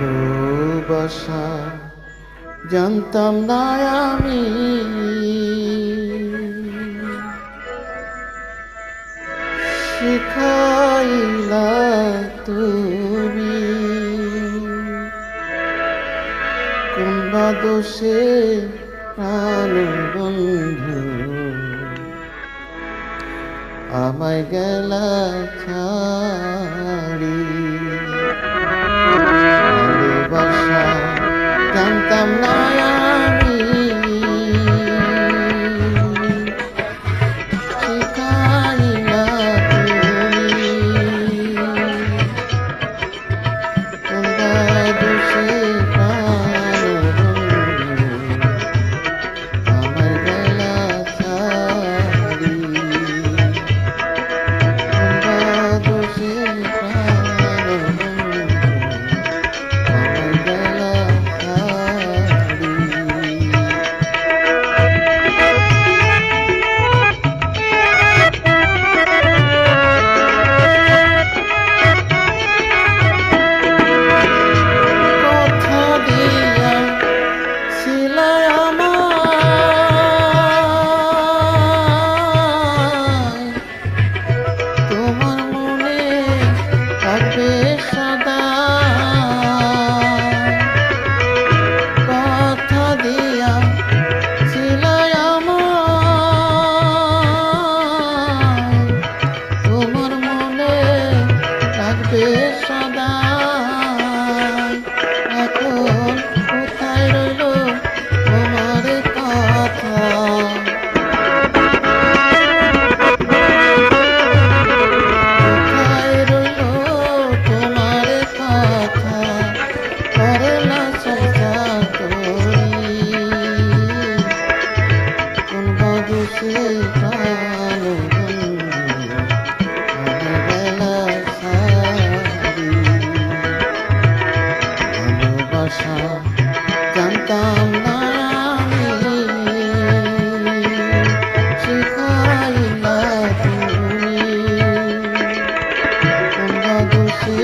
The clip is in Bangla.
ভালোবাসা জানতাম না আমি, শিখাইলা তুমি কোন বা দোষে প্রাণ বন্ধু আমায় গেলা ছাড়ি। ভালোবাসা জানতাম না আমি, শিখাইলা তুমি কোন বা দোষে প্রাণ বন্ধু আমায় গেলা ছাড়ি। এখন কোথায় রইল তোমার কথা, কোথায় রইল তোমার কথা, করে না চর্চা করি কোন বাদুসে প্রাণ জানতাম না আমি, শিখাইলা তুমি কোন দোষে